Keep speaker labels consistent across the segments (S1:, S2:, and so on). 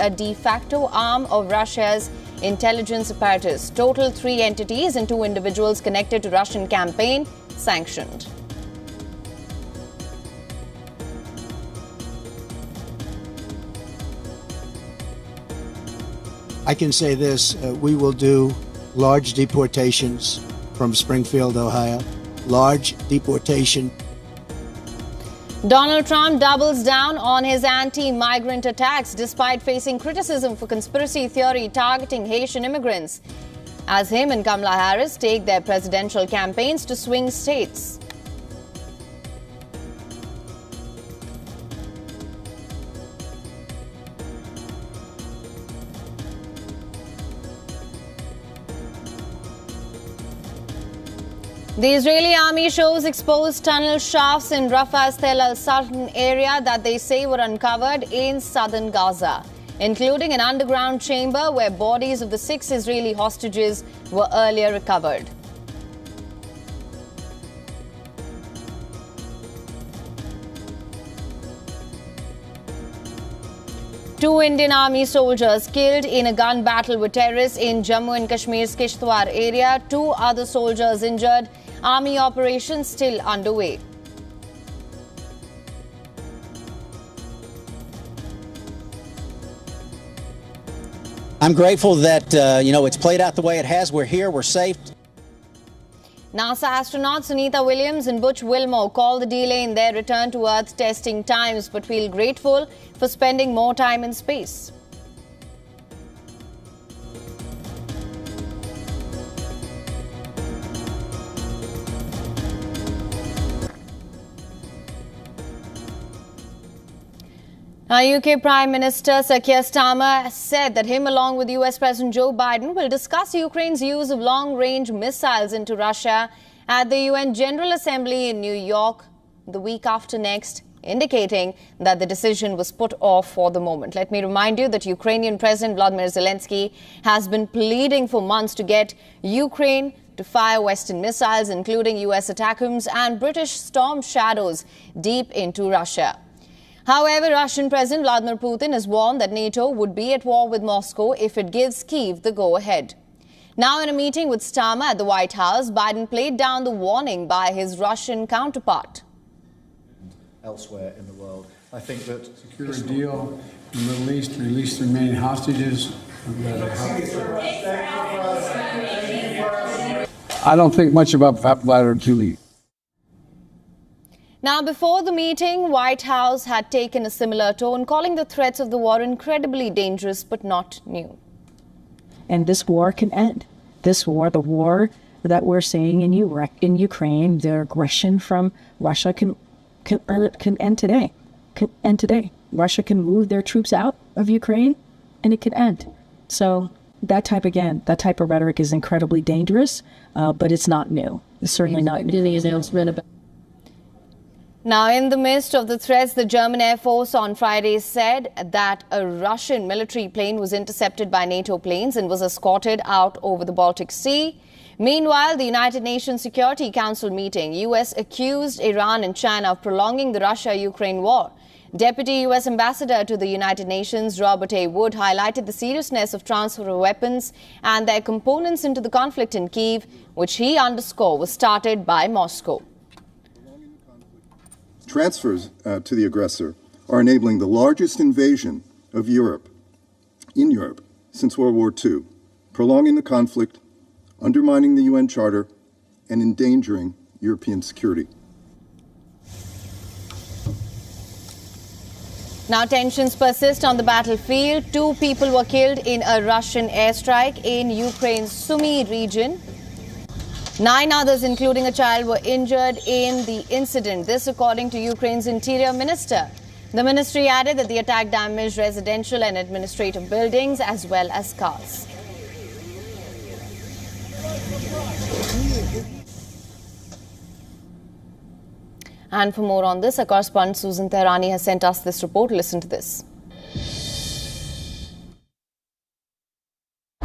S1: a de facto arm of Russia's intelligence apparatus. Total 3 entities and 2 individuals connected to Russian campaign sanctioned.
S2: I can say this, we will do large deportations from Springfield, Ohio. Large deportation.
S1: Donald Trump doubles down on his anti-migrant attacks despite facing criticism for conspiracy theory targeting Haitian immigrants, as him and Kamala Harris take their presidential campaigns to swing states. The Israeli army shows exposed tunnel shafts in Rafah's Tel al-Sultan area that they say were uncovered in southern Gaza, including an underground chamber where bodies of the 6 Israeli hostages were earlier recovered. Two Indian Army soldiers killed in a gun battle with terrorists in Jammu and Kashmir's Kishtwar area. 2 other soldiers injured. Army operations still underway.
S3: I'm grateful that, it's played out the way it has. We're here. We're safe.
S1: NASA astronauts Sunita Williams and Butch Wilmore call the delay in their return to Earth testing times, but feel grateful for spending more time in space. Now, UK Prime Minister Sir Keir Starmer said that him, along with US President Joe Biden, will discuss Ukraine's use of long-range missiles into Russia at the UN General Assembly in New York the week after next, indicating that the decision was put off for the moment. Let me remind you that Ukrainian President Vladimir Zelensky has been pleading for months to get Ukraine to fire Western missiles, including US ATACMS and British Storm Shadows, deep into Russia. However, Russian President Vladimir Putin has warned that NATO would be at war with Moscow if it gives Kyiv the go-ahead. Now, in a meeting with Starmer at the White House, Biden played down the warning by his Russian counterpart.
S4: Elsewhere in the world, I think that
S5: secure a deal in the Middle East, release the remaining hostages. I don't think much about Vladimir Putin.
S1: Now, before the meeting, White House had taken a similar tone, calling the threats of the war incredibly dangerous but not new.
S6: And this war can end. This war, the war that we're seeing in Ukraine, the aggression from Russia can end today. Can end today. Russia can move their troops out of Ukraine, and it can end. So that type of rhetoric is incredibly dangerous, but it's not new. It's certainly not new.
S1: Now, in the midst of the threats, the German Air Force on Friday said that a Russian military plane was intercepted by NATO planes and was escorted out over the Baltic Sea. Meanwhile, the United Nations Security Council meeting, U.S. accused Iran and China of prolonging the Russia-Ukraine war. Deputy U.S. Ambassador to the United Nations, Robert A. Wood, highlighted the seriousness of transfer of weapons and their components into the conflict in Kyiv, which he underscored was started by Moscow.
S7: Transfers to the aggressor are enabling the largest invasion of Europe since World War II, prolonging the conflict, undermining the UN Charter, and endangering European security.
S1: Now, tensions persist on the battlefield. 2 people were killed in a Russian airstrike in Ukraine's Sumy region. 9 others, including a child, were injured in the incident. This, according to Ukraine's interior minister. The ministry added that the attack damaged residential and administrative buildings as well as cars. And for more on this, our correspondent Susan Tehrani has sent us this report. Listen to this.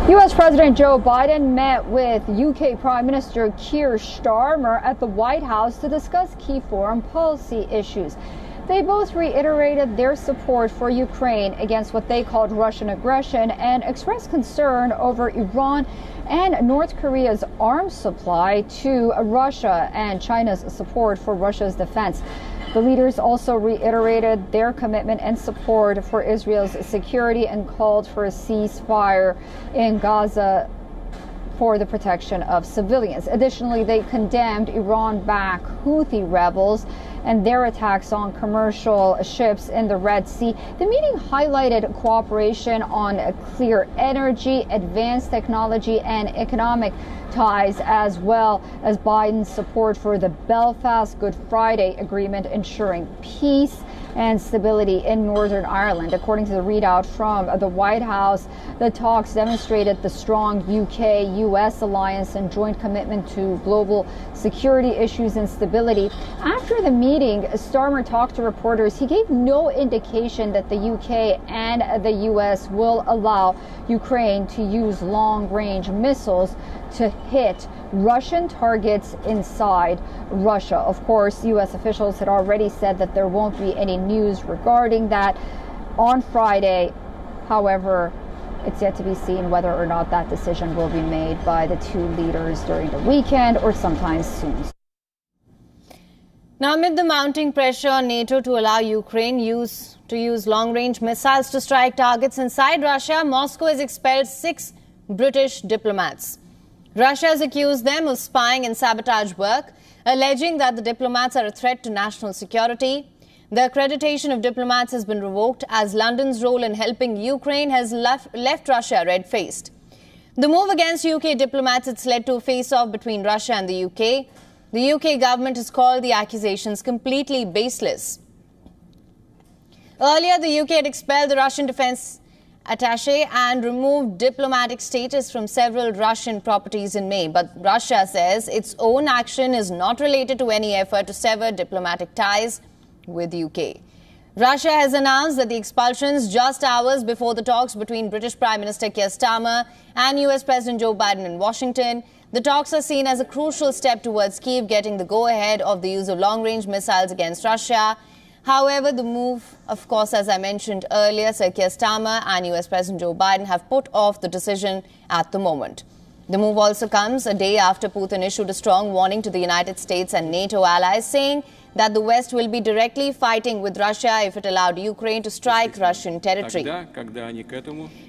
S8: U.S. President Joe Biden met with UK Prime Minister Keir Starmer at the White House to discuss key foreign policy issues. They both reiterated their support for Ukraine against what they called Russian aggression and expressed concern over Iran and North Korea's arms supply to Russia and China's support for Russia's defense. The leaders also reiterated their commitment and support for Israel's security and called for a ceasefire in Gaza for the protection of civilians. Additionally, they condemned Iran-backed Houthi rebels and their attacks on commercial ships in the Red Sea. The meeting highlighted cooperation on clear energy, advanced technology, and economic ties, as well as Biden's support for the Belfast Good Friday Agreement, ensuring peace and stability in Northern Ireland. According to the readout from the White House, the talks demonstrated the strong UK-US alliance and joint commitment to global security issues and stability. After the meeting, Starmer talked to reporters. He gave no indication that the UK and the US will allow Ukraine to use long-range missiles to hit Russian targets inside Russia. Of course, U.S. officials had already said that there won't be any news regarding that on Friday. However, it's yet to be seen whether or not that decision will be made by the two leaders during the weekend or sometime soon.
S1: Now, amid the mounting pressure on NATO to allow Ukraine to use long-range missiles to strike targets inside Russia, Moscow has expelled 6 British diplomats. Russia has accused them of spying and sabotage work, alleging that the diplomats are a threat to national security. The accreditation of diplomats has been revoked as London's role in helping Ukraine has left Russia red-faced. The move against UK diplomats has led to a face-off between Russia and the UK. The UK government has called the accusations completely baseless. Earlier, the UK had expelled the Russian defense attaché and removed diplomatic status from several Russian properties in May. But Russia says its own action is not related to any effort to sever diplomatic ties with UK. Russia has announced that the expulsions just hours before the talks between British Prime Minister Keir Starmer and US President Joe Biden in Washington. The talks are seen as a crucial step towards Kyiv getting the go-ahead of the use of long-range missiles against Russia. However, the move, of course, as I mentioned earlier, Sir Keir Starmer and US President Joe Biden have put off the decision at the moment. The move also comes a day after Putin issued a strong warning to the United States and NATO allies, saying that the West will be directly fighting with Russia if it allowed Ukraine to strike Russian territory.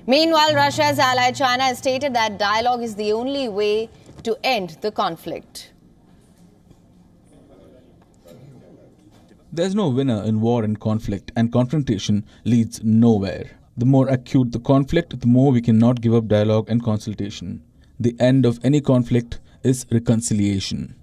S1: Meanwhile, Russia's ally China has stated that dialogue is the only way to end the conflict.
S9: There's no winner in war and conflict, and confrontation leads nowhere. The more acute the conflict, the more we cannot give up dialogue and consultation. The end of any conflict is reconciliation.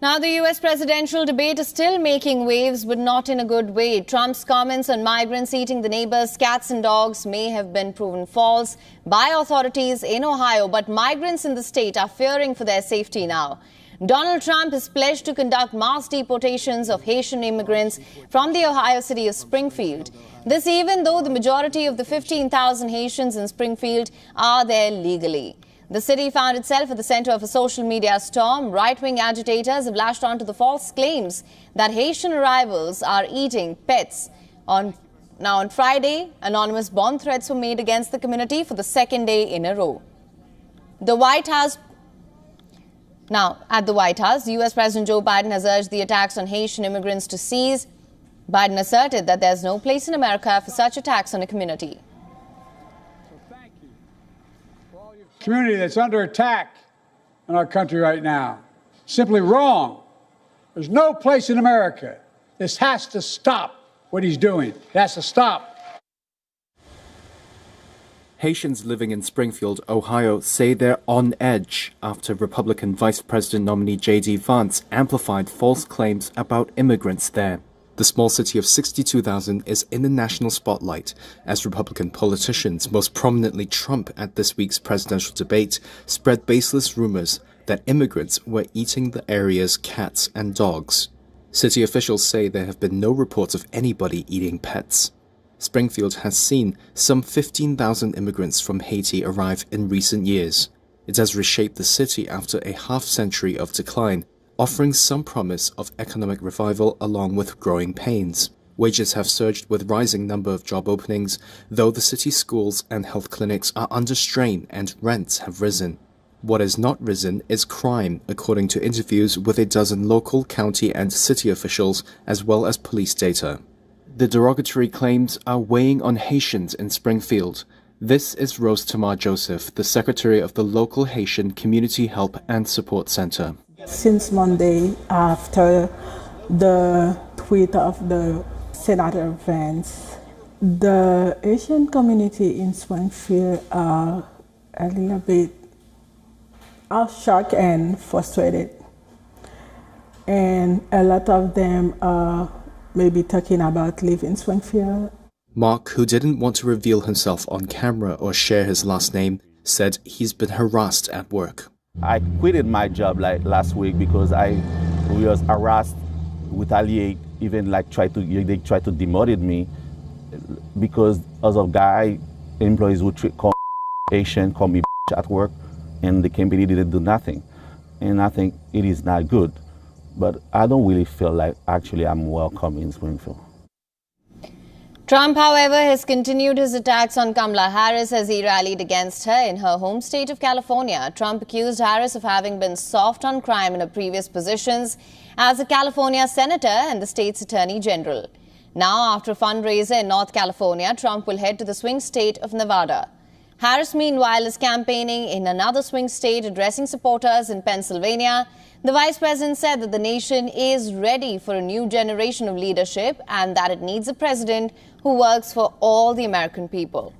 S1: Now, the US presidential debate is still making waves, but not in a good way. Trump's comments on migrants eating the neighbors' cats and dogs may have been proven false by authorities in Ohio, but migrants in the state are fearing for their safety now. Donald Trump has pledged to conduct mass deportations of Haitian immigrants from the Ohio city of Springfield. This even though the majority of the 15,000 Haitians in Springfield are there legally. The city found itself at the center of a social media storm. Right-wing agitators have lashed onto the false claims that Haitian arrivals are eating pets. On Friday, anonymous bomb threats were made against the community for the second day in a row. At the White House, US President Joe Biden has urged the attacks on Haitian immigrants to cease. Biden asserted that there's no place in America for such attacks on a community.
S5: Community that's under attack in our country right now. Simply wrong. There's no place in America. This has to stop what he's doing. It has to stop.
S10: Haitians living in Springfield, Ohio say they're on edge after Republican Vice President nominee J.D. Vance amplified false claims about immigrants there. The small city of 62,000 is in the national spotlight as Republican politicians, most prominently Trump at this week's presidential debate, spread baseless rumors that immigrants were eating the area's cats and dogs. City officials say there have been no reports of anybody eating pets. Springfield has seen some 15,000 immigrants from Haiti arrive in recent years. It has reshaped the city after a half-century of decline, offering some promise of economic revival along with growing pains. Wages have surged with rising number of job openings, though the city's schools and health clinics are under strain and rents have risen. What has not risen is crime, according to interviews with a dozen local, county and city officials, as well as police data. The derogatory claims are weighing on Haitians in Springfield. This is Rose Tamar Joseph, the secretary of the local Haitian Community Help and Support Center.
S11: Since Monday, after the tweet of the Senator Vance, the Asian community in Springfield are a little bit shocked and frustrated. And a lot of them are maybe talking about leaving Springfield.
S10: Mark, who didn't want to reveal himself on camera or share his last name, said he's been harassed at work.
S12: I quitted my job last week because I was harassed, retaliate, even they tried to demote me because as a guy, employees would call me Asian, call me at work, and the company didn't do nothing. And I think it is not good. But I don't really feel like actually I'm welcome in Springfield.
S1: Trump, however, has continued his attacks on Kamala Harris as he rallied against her in her home state of California. Trump accused Harris of having been soft on crime in her previous positions as a California senator and the state's attorney general. Now, after a fundraiser in North California, Trump will head to the swing state of Nevada. Harris, meanwhile, is campaigning in another swing state, addressing supporters in Pennsylvania. The vice president said that the nation is ready for a new generation of leadership and that it needs a president who works for all the American people.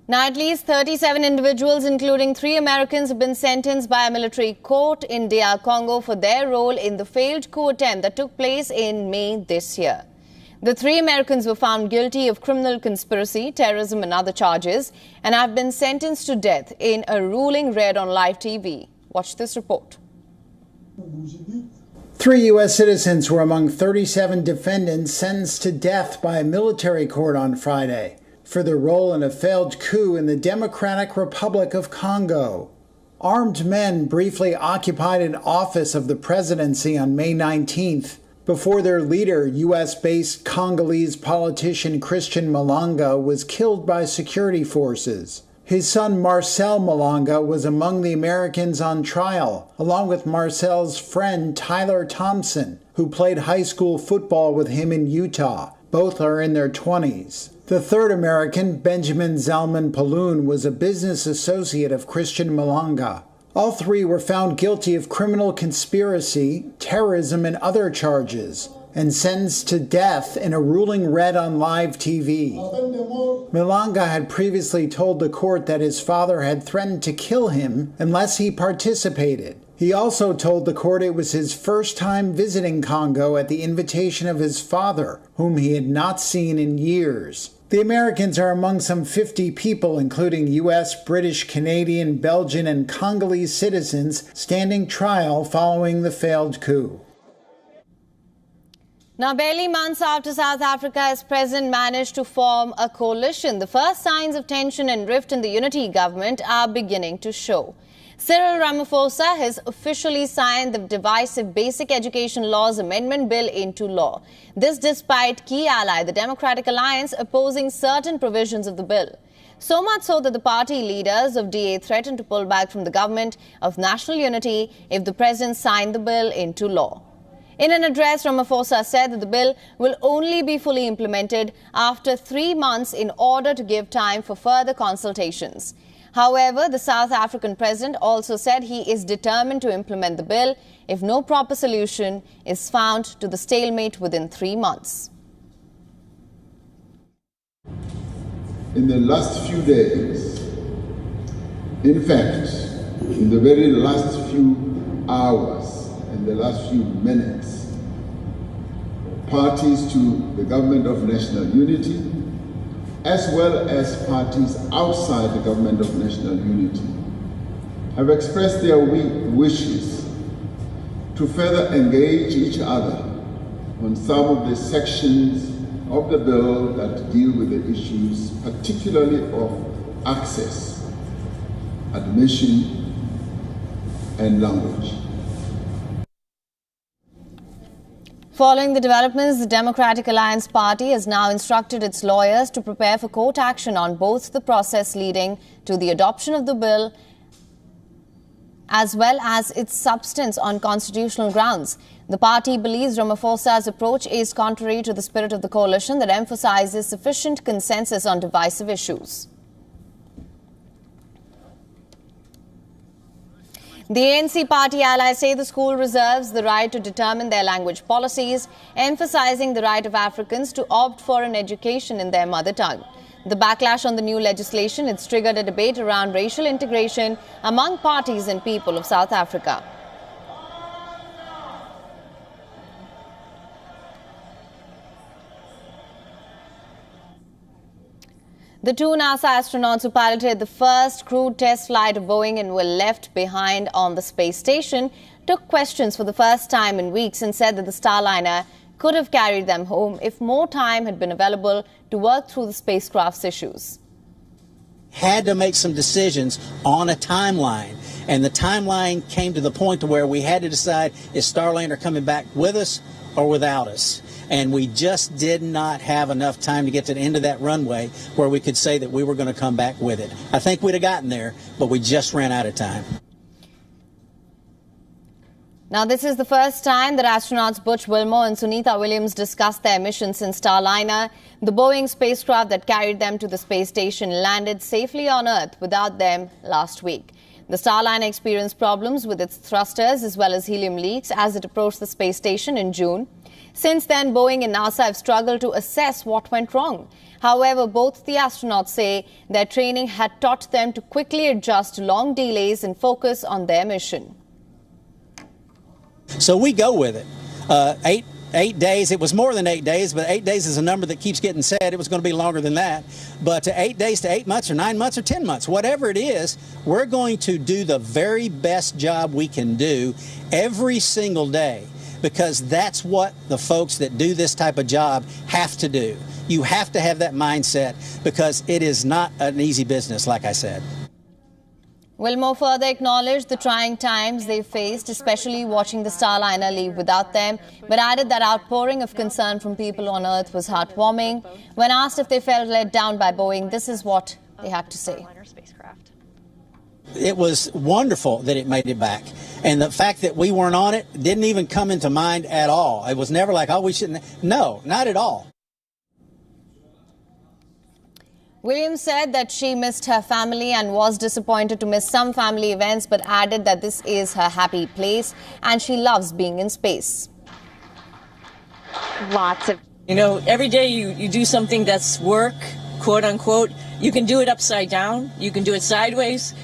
S1: Now, at least 37 individuals, including 3 Americans, have been sentenced by a military court in DR Congo for their role in the failed coup attempt that took place in May this year. The 3 Americans were found guilty of criminal conspiracy, terrorism and other charges and have been sentenced to death in a ruling read on live TV. Watch this report.
S13: 3 U.S. citizens were among 37 defendants sentenced to death by a military court on Friday for their role in a failed coup in the Democratic Republic of Congo. Armed men briefly occupied an office of the presidency on May 19th before their leader, U.S.-based Congolese politician Christian Malanga, was killed by security forces. His son Marcel Malanga was among the Americans on trial, along with Marcel's friend Tyler Thompson, who played high school football with him in Utah. Both are in their 20s. The third American, Benjamin Zalman Paloon, was a business associate of Christian Malanga. All 3 were found guilty of criminal conspiracy, terrorism, and other charges, and sentenced to death in a ruling read on live TV. Malanga had previously told the court that his father had threatened to kill him unless he participated. He also told the court it was his first time visiting Congo at the invitation of his father, whom he had not seen in years. The Americans are among some 50 people, including U.S., British, Canadian, Belgian, and Congolese citizens standing trial following the failed coup.
S1: Now, barely months after South Africa's president managed to form a coalition, the first signs of tension and rift in the unity government are beginning to show. Cyril Ramaphosa has officially signed the divisive Basic Education Laws Amendment Bill into law. This despite key ally, the Democratic Alliance, opposing certain provisions of the bill. So much so that the party leaders of DA threatened to pull back from the government of national unity if the president signed the bill into law. In an address, Ramaphosa said that the bill will only be fully implemented after 3 months in order to give time for further consultations. However, the South African president also said he is determined to implement the bill if no proper solution is found to the stalemate within 3 months.
S14: In the last few days, in fact, in the very last few hours, in the last few minutes, parties to the government of national unity, as well as parties outside the government of national unity, have expressed their wishes to further engage each other on some of the sections of the bill that deal with the issues, particularly of access, admission, and language.
S1: Following the developments, the Democratic Alliance Party has now instructed its lawyers to prepare for court action on both the process leading to the adoption of the bill as well as its substance on constitutional grounds. The party believes Ramaphosa's approach is contrary to the spirit of the coalition that emphasizes sufficient consensus on divisive issues. The ANC party allies say the school reserves the right to determine their language policies, emphasizing the right of Africans to opt for an education in their mother tongue. The backlash on the new legislation has triggered a debate around racial integration among parties and people of South Africa. The two NASA astronauts who piloted the first crewed test flight of Boeing and were left behind on the space station took questions for the first time in weeks and said that the Starliner could have carried them home if more time had been available to work through the spacecraft's issues.
S3: Had to make some decisions on a timeline, and the timeline came to the point to where we had to decide, is Starliner coming back with us or without us? And we just did not have enough time to get to the end of that runway where we could say that we were going to come back with it. I think we'd have gotten there, but we just ran out of time.
S1: Now, this is the first time that astronauts Butch Wilmore and Sunita Williams discussed their mission since Starliner. The Boeing spacecraft that carried them to the space station landed safely on Earth without them last week. The Starliner experienced problems with its thrusters as well as helium leaks as it approached the space station in June. Since then, Boeing and NASA have struggled to assess what went wrong. However, both the astronauts say their training had taught them to quickly adjust to long delays and focus on their mission.
S3: So we go with it. 8 days, it was more than 8 days, but 8 days is a number that keeps getting said. It was going to be longer than that. But 8 days to 8 months or 9 months or 10 months, whatever it is, we're going to do the very best job we can do every single day, because that's what the folks that do this type of job have to do. You have to have that mindset because it is not an easy business, like I said.
S1: Wilmore further acknowledged the trying times they faced, especially watching the Starliner leave without them, but added that outpouring of concern from people on Earth was heartwarming. When asked if they felt let down by Boeing, this is what they had to say.
S3: It was wonderful that it made it back. And the fact that we weren't on it didn't even come into mind at all. It was never like, oh, we shouldn't. No, not at all.
S1: Williams said that she missed her family and was disappointed to miss some family events, but added that this is her happy place and she loves being in space.
S15: Lots of, every day you do something that's work, quote unquote. You can do it upside down. You can do it sideways.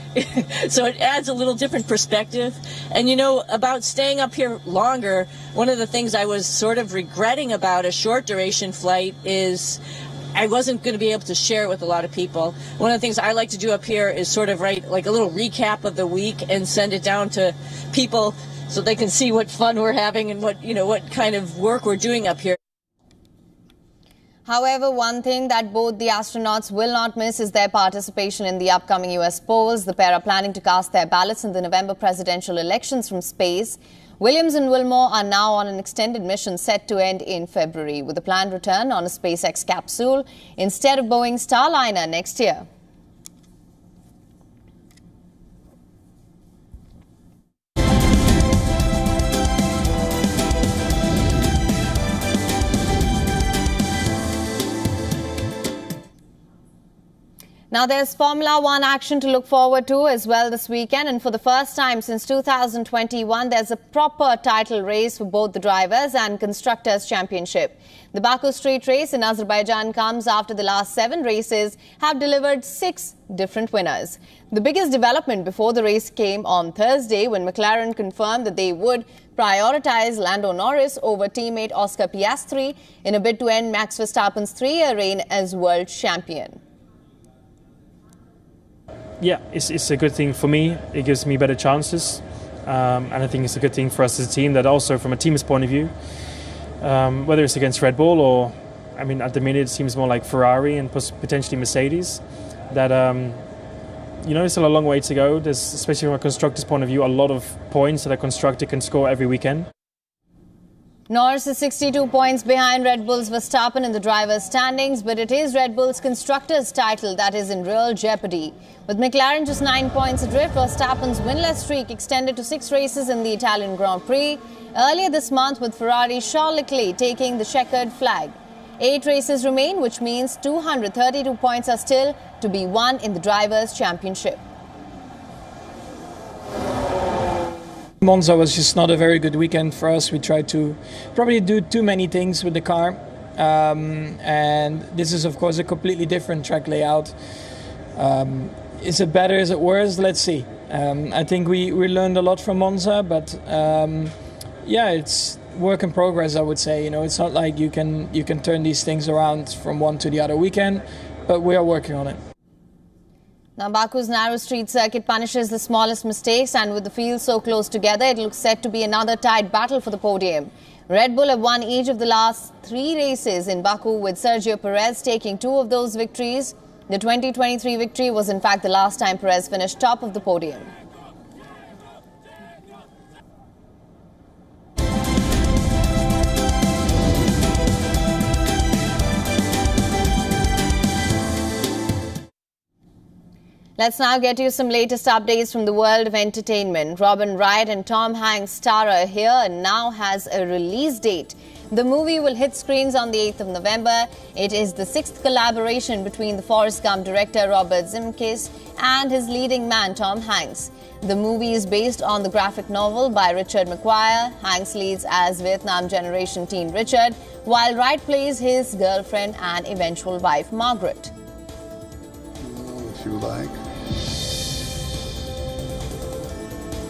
S15: So it adds a little different perspective. And about staying up here longer, one of the things I was sort of regretting about a short duration flight is I wasn't going to be able to share it with a lot of people. One of the things I like to do up here is sort of write like a little recap of the week and send it down to people so they can see what fun we're having and what kind of work we're doing up here.
S1: However, one thing that both the astronauts will not miss is their participation in the upcoming U.S. polls. The pair are planning to cast their ballots in the November presidential elections from space. Williams and Wilmore are now on an extended mission set to end in February, with a planned return on a SpaceX capsule instead of Boeing's Starliner next year. Now, there's Formula One action to look forward to as well this weekend. And for the first time since 2021, there's a proper title race for both the drivers and constructors championship. The Baku Street Race in Azerbaijan comes after the last 7 races have delivered 6 different winners. The biggest development before the race came on Thursday when McLaren confirmed that they would prioritize Lando Norris over teammate Oscar Piastri in a bid to end Max Verstappen's 3-year reign as world champion.
S16: yeah, it's a good thing for me. It gives me better chances. And I think it's a good thing for us as a team, that also from a team's point of view, whether it's against Red Bull or, I mean, at the minute it seems more like Ferrari and potentially Mercedes, that, there's still a long way to go. There's, especially from a constructor's point of view, a lot of points that a constructor can score every weekend.
S1: Norris is 62 points behind Red Bull's Verstappen in the drivers' standings, but it is Red Bull's constructors' title that is in real jeopardy. With McLaren just 9 points adrift, Verstappen's winless streak extended to 6 races in the Italian Grand Prix. Earlier this month, with Ferrari's Charles Leclerc taking the checkered flag. 8 races remain, which means 232 points are still to be won in the Drivers' Championship.
S17: Monza was just not a very good weekend for us. We tried to probably do too many things with the car. And this is, of course, a completely different track layout. Is it better? Is it worse? Let's see. I think we learned a lot from Monza, but it's work in progress, I would say. It's not like you can turn these things around from one to the other weekend, but we are working on it.
S1: Now, Baku's narrow street circuit punishes the smallest mistakes, and with the field so close together, it looks set to be another tight battle for the podium. Red Bull have won each of the last 3 races in Baku, with Sergio Perez taking 2 of those victories. The 2023 victory was in fact the last time Perez finished top of the podium. Let's now get you some latest updates from the world of entertainment. Robin Wright and Tom Hanks star are here and now has a release date. The movie will hit screens on the 8th of November. It is the 6th collaboration between the Forrest Gump director Robert Zemeckis and his leading man Tom Hanks. The movie is based on the graphic novel by Richard McGuire. Hanks leads as Vietnam generation teen Richard, while Wright plays his girlfriend and eventual wife Margaret.
S18: If you like.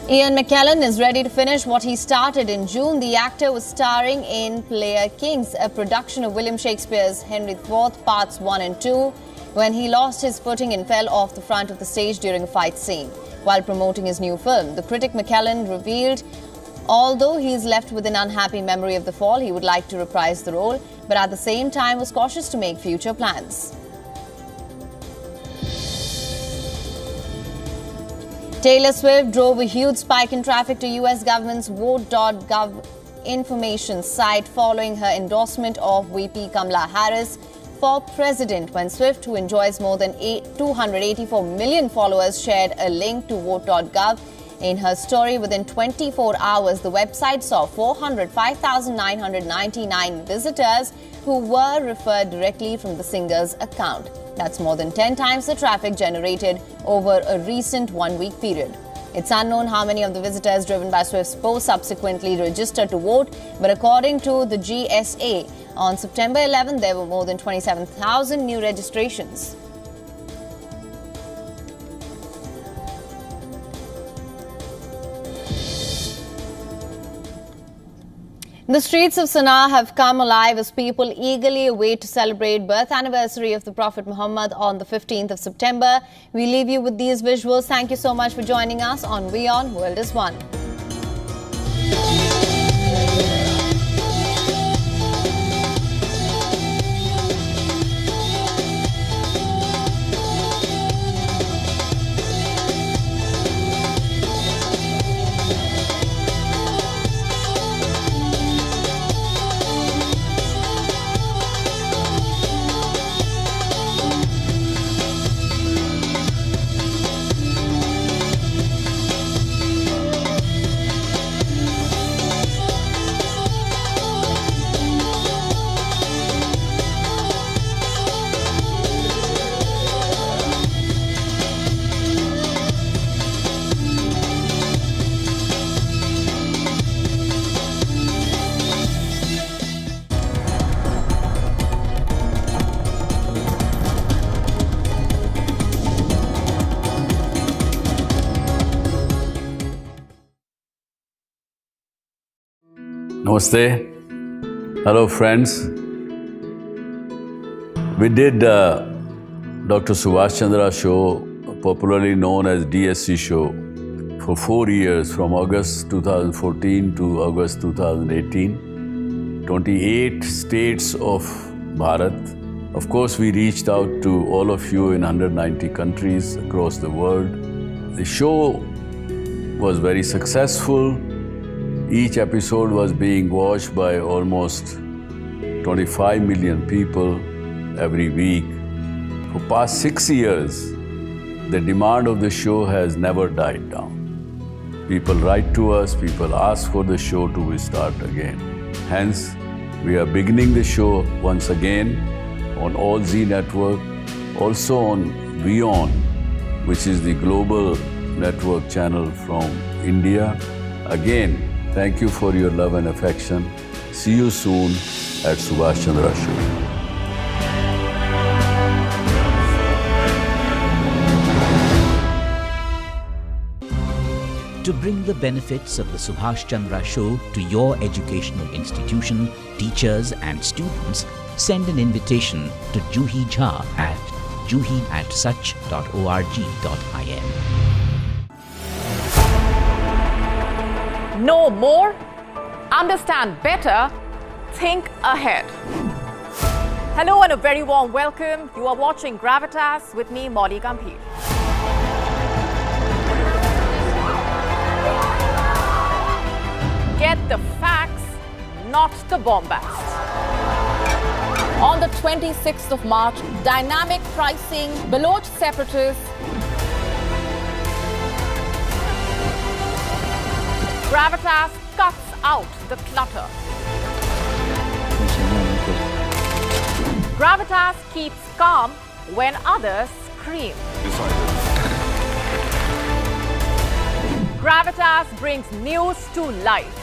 S1: Ian McKellen is ready to finish what he started in June. The actor was starring in Player Kings, a production of William Shakespeare's Henry IV, Parts 1 and 2, when he lost his footing and fell off the front of the stage during a fight scene. While promoting his new film, the critic McKellen revealed, although he is left with an unhappy memory of the fall, he would like to reprise the role, but at the same time was cautious to make future plans. Taylor Swift drove a huge spike in traffic to US government's vote.gov information site following her endorsement of VP Kamala Harris for president, when Swift, who enjoys more than 284 million followers, shared a link to vote.gov in her story. Within 24 hours, the website saw 405,999 visitors who were referred directly from the singer's account. That's more than 10 times the traffic generated over a recent one-week period. It's unknown how many of the visitors driven by Swift's post subsequently registered to vote, but according to the GSA, on September 11, there were more than 27,000 new registrations. The streets of Sana'a have come alive as people eagerly await to celebrate birth anniversary of the Prophet Muhammad on the 15th of September. We leave you with these visuals. Thank you so much for joining us on WION World is One.
S19: Namaste. Hello, friends. We did Dr. Subhash Chandra show popularly known as DSC show, for 4 years, from August 2014 to August 2018. 28 states of Bharat. Of course, we reached out to all of you in 190 countries across the world. The show was very successful. Each episode was being watched by almost 25 million people every week. For past 6 years, the demand of the show has never died down. People write to us, people ask for the show to restart again. Hence, we are beginning the show once again on All Z Network, also on WION, which is the global network channel from India. Again, thank you for your love and affection. See you soon at Subhash Chandra Show.
S20: To bring the benefits of the Subhash Chandra Show to your educational institution, teachers and students, send an invitation to Juhi Jha at juhi@such.org.in.
S21: Know more, understand better, think ahead. Hello and a very warm welcome. You are watching Gravitas with me, Molly Gambhir. Get the facts, not the bombast. On the 26th of March, dynamic pricing, Baloch separatists, Gravitas cuts out the clutter. Gravitas keeps calm when others scream. Gravitas brings news to life.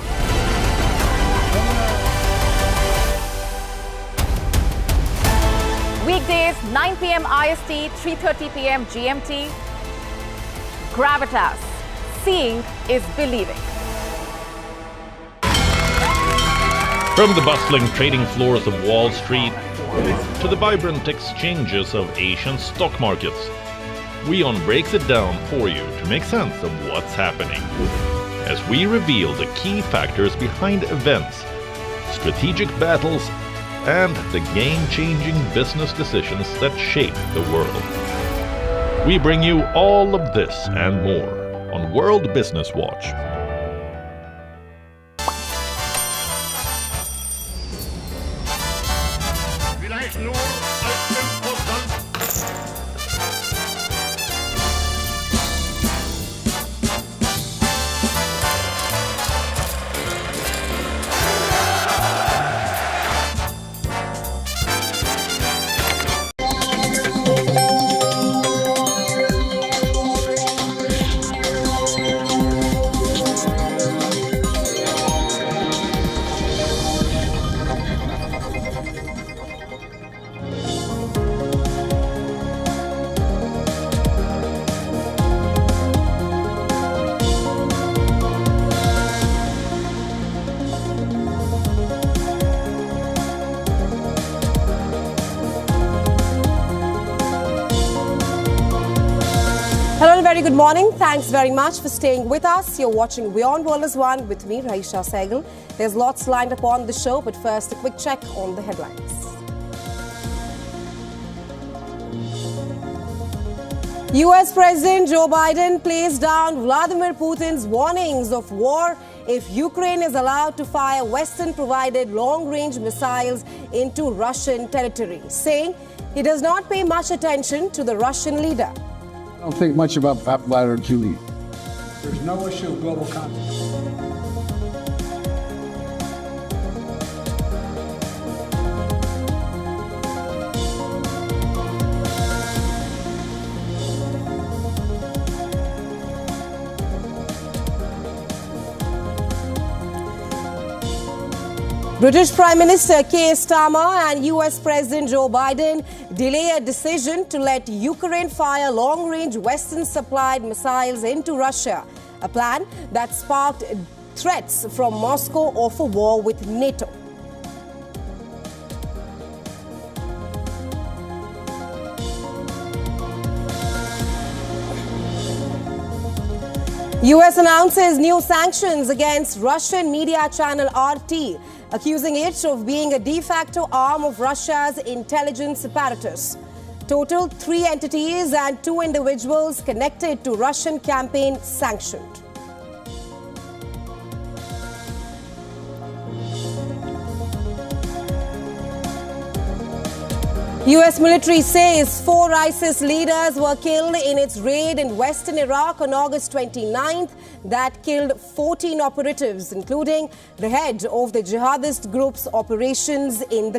S21: Weekdays, 9 p.m. IST, 3:30 p.m. GMT. Gravitas. Seeing is believing.
S22: From the bustling trading floors of Wall Street to the vibrant exchanges of Asian stock markets, WION breaks it down for you to make sense of what's happening, as we reveal the key factors behind events, strategic battles, and the game-changing business decisions that shape the world. We bring you all of this and more on World Business Watch.
S23: Hello and very good morning. Thanks very much for staying with us. You're watching WION World is One with me, Raisha Sehgal. There's lots lined up on the show, but first a quick check on the headlines. US President Joe Biden plays down Vladimir Putin's warnings of war if Ukraine is allowed to fire Western-provided long-range missiles into Russian territory, saying he does not pay much attention to the Russian leader.
S5: I don't think much about Vladimir Putin. There's no issue of global conflict.
S23: British Prime Minister Keir Starmer and US President Joe Biden delay a decision to let Ukraine fire long-range Western-supplied missiles into Russia, a plan that sparked threats from Moscow of a war with NATO. US announces new sanctions against Russian media channel RT, accusing it of being a de facto arm of Russia's intelligence apparatus. Total 3 entities and 2 individuals connected to Russian campaign sanctioned. US military says 4 ISIS leaders were killed in its raid in western Iraq on August 29th that killed 14 operatives, including the head of the jihadist group's operations in the